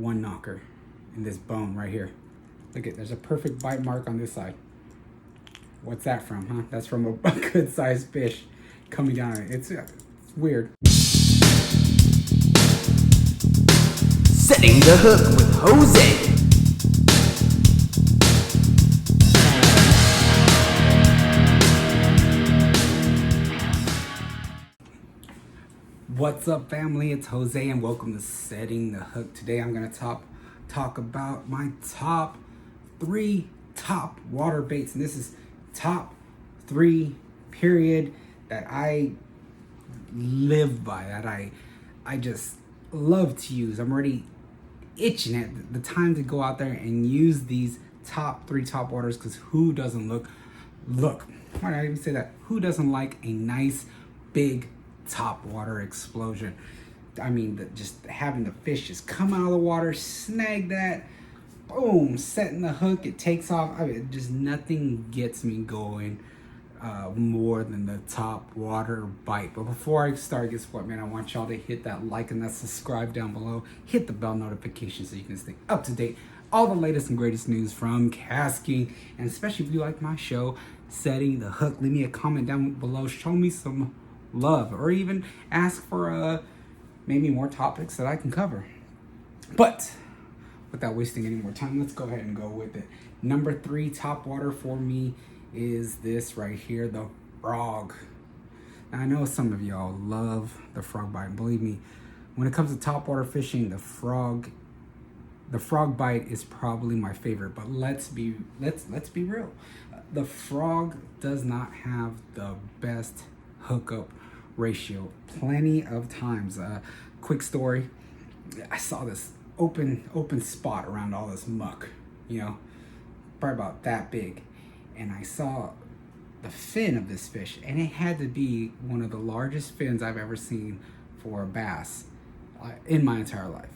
One Knocker in this bone right here. Look at, there's a perfect bite mark on this side. What's that from, huh? That's from a good sized fish coming down. It's weird. Setting the hook with Jose. What's up, family? It's Jose and welcome to Setting the Hook. Today I'm going to talk about my top 3 top water baits, and this is top 3 period that I live by, that I just love to use. I'm already itching at the time to go out there and use these top 3 top waters, because who doesn't look why did I even say that? Who doesn't like a nice big top water explosion? I mean, just having the fish just come out of the water, snag that, boom, setting the hook, it takes off. I mean, just nothing gets me going more than the top water bite. But before I start, guess what, man? I want y'all to hit that like and that subscribe down below. Hit the bell notification so you can stay up to date. All the latest and greatest news from KastKing, and especially if you like my show, Setting the Hook, leave me a comment down below. Show me some love, or even ask for maybe more topics that I can cover. But without wasting any more time, let's go ahead and go with it. Number 3 top water for me is this right here, the frog. Now, I know some of y'all love the frog bite, and believe me, when it comes to top water fishing, the frog bite is probably my favorite. But let's be real, the frog does not have the best hookup ratio plenty of times. Quick story, I saw this open spot around all this muck, probably about that big, and I saw the fin of this fish, and it had to be one of the largest fins I've ever seen for a bass in my entire life.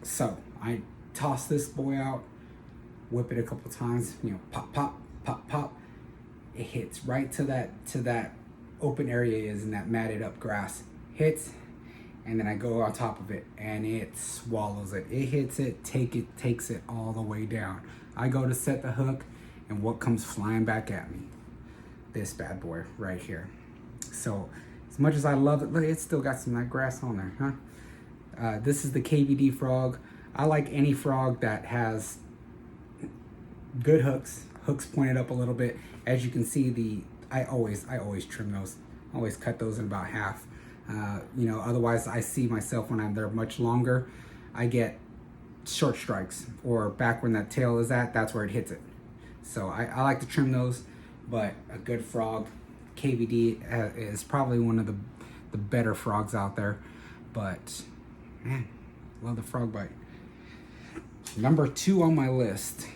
So I tossed this boy out, whip it a couple times, pop pop pop pop, it hits right to that open area is in that matted up grass, hits, and then I go on top of it and it swallows it. It hits it, takes it all the way down. I go to set the hook, and what comes flying back at me? This bad boy right here. So as much as I love it, look, it's still got some of that grass on there, huh? This is the KVD frog. I like any frog that has good hooks pointed up a little bit. As you can see, I always trim those. I always cut those in about half. Otherwise I see myself when they're much longer, I get short strikes, or back when that tail is at, that's where it hits it. So I like to trim those, but a good frog, KVD, is probably one of the better frogs out there. But man, love the frog bite. Number 2 on my list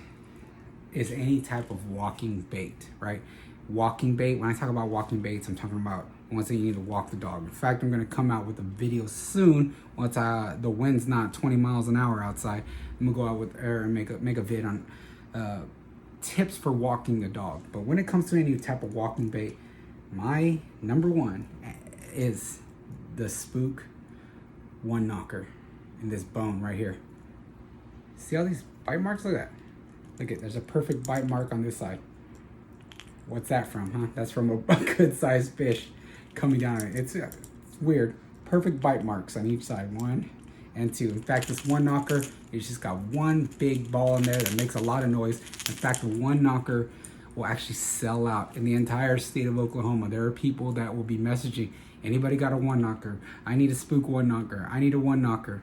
is any type of walking bait, right? Walking bait, when I talk about walking baits, I'm talking about ones that you need to walk the dog. In fact, I'm going to come out with a video soon once the wind's not 20 miles an hour outside. I'm going to go out with air and make a vid on tips for walking the dog. But when it comes to any type of walking bait, my number 1 is the Spook One Knocker in this bone right here. See all these bite marks? Look at that. Look at, there's a perfect bite mark on this side. What's that from, huh? That's from a good sized fish coming down. It's weird. Perfect bite marks on each side, 1 and 2. In fact, this One Knocker, it's just got one big ball in there that makes a lot of noise. In fact, the One Knocker will actually sell out in the entire state of Oklahoma. There are people that will be messaging, anybody got a One Knocker? I need a Spook One Knocker. I need a One Knocker.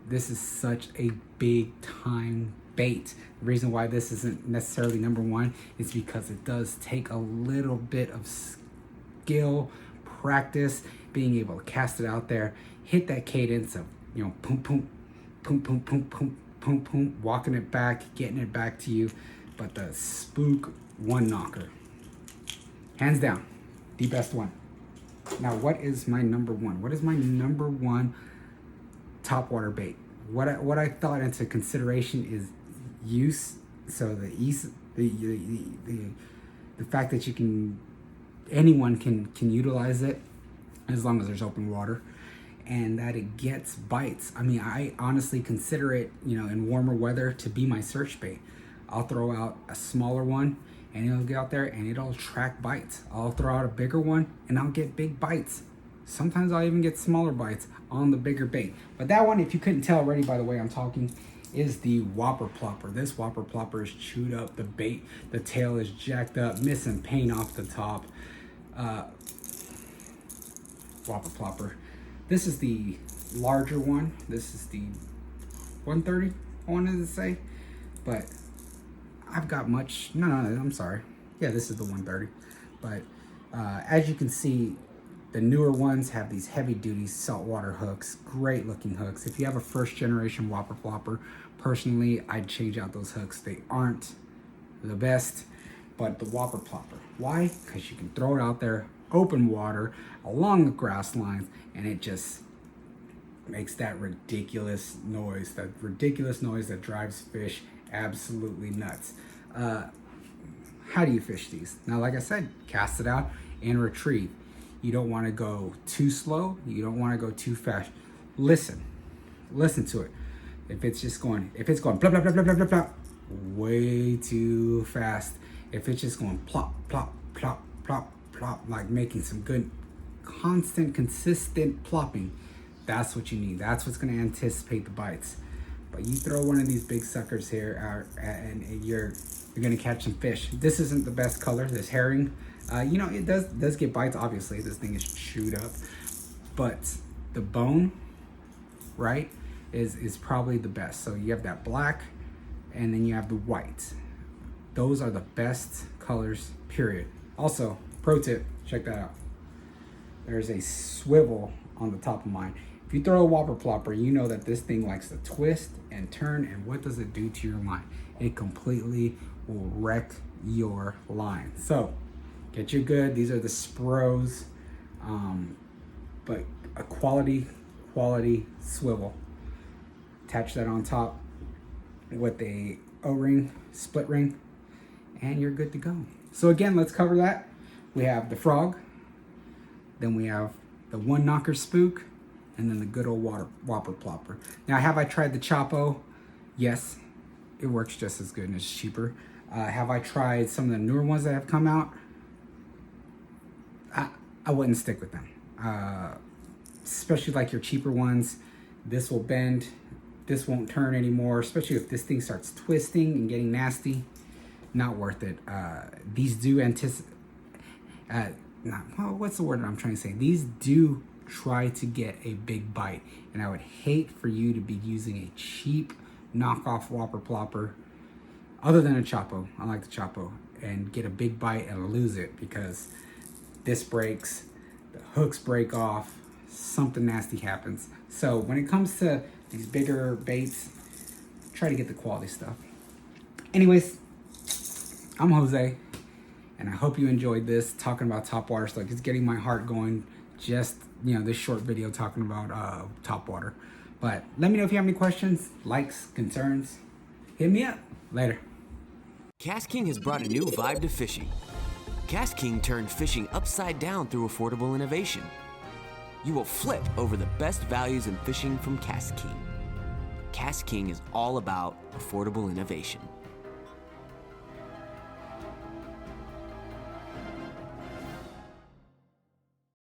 This is such a big time bait. The reason why this isn't necessarily number 1 is because it does take a little bit of skill, practice, being able to cast it out there, hit that cadence of, boom, boom, boom, boom, boom, boom, boom, boom, walking it back, getting it back to you. But the Spook One Knocker, hands down, the best one. Now, what is my number 1? What is my number 1 top water bait? What I thought into consideration is use. So the fact that anyone can utilize it as long as there's open water, and that it gets bites. I mean, I honestly consider it, in warmer weather to be my search bait. I'll throw out a smaller one and it'll get out there and it'll attract bites. I'll throw out a bigger one and I'll get big bites. Sometimes I'll even get smaller bites on the bigger bait. But that one, if you couldn't tell already by the way I'm talking, is the whopper plopper. This whopper plopper is chewed up. The bait, the tail is jacked up, missing paint off the top. Whopper plopper. This is the larger one. This is the 130, I wanted to say. But I've got much, no, I'm sorry. Yeah, this is the 130. But as you can see, the newer ones have these heavy duty saltwater hooks, great looking hooks. If you have a first generation whopper plopper, personally, I'd change out those hooks. They aren't the best, but the whopper plopper. Why? Because you can throw it out there, open water, along the grass lines, and it just makes that ridiculous noise that drives fish absolutely nuts. How do you fish these? Now, like I said, cast it out and retrieve. You don't want to go too slow. You don't want to go too fast. Listen to it. If it's going plop, plop, plop, plop, plop, plop, plop, way too fast. If it's just going plop, plop, plop, plop, plop, like making some good, constant, consistent plopping, that's what you need. That's what's going to anticipate the bites. But you throw one of these big suckers here out and you're going to catch some fish. This isn't the best color, this herring. It does get bites, obviously. This thing is chewed up. But the bone, right, is probably the best. So you have that black and then you have the white. Those are the best colors, period. Also, pro tip, check that out. There's a swivel on the top of mine. If you throw a whopper plopper, you know that this thing likes to twist and turn, and what does it do to your line? It completely will wreck your line. So get you good. These are the Spros, but a quality swivel. Attach that on top with a O-ring, split ring, and you're good to go. So again, let's cover that. We have the frog, then we have the One Knocker spook, and then the good old whopper plopper. Now, have I tried the Chopo? Yes, it works just as good and it's cheaper. Have I tried some of the newer ones that have come out? I wouldn't stick with them. Especially like your cheaper ones. This will bend. This won't turn anymore, especially if this thing starts twisting and getting nasty. Not worth it. These do what's the word I'm trying to say? These do try to get a big bite, and I would hate for you to be using a cheap knockoff whopper plopper, other than a Chopo. I like the Chopo, and get a big bite and lose it because this breaks, the hooks break off, something nasty happens. So when it comes to these bigger baits, try to get the quality stuff. Anyways, I'm Jose, and I hope you enjoyed this, talking about topwater stuff. It's getting my heart going, just, this short video talking about topwater. But let me know if you have any questions, likes, concerns. Hit me up. Later. KastKing has brought a new vibe to fishing. KastKing turned fishing upside down through affordable innovation. You will flip over the best values in fishing from KastKing. KastKing is all about affordable innovation.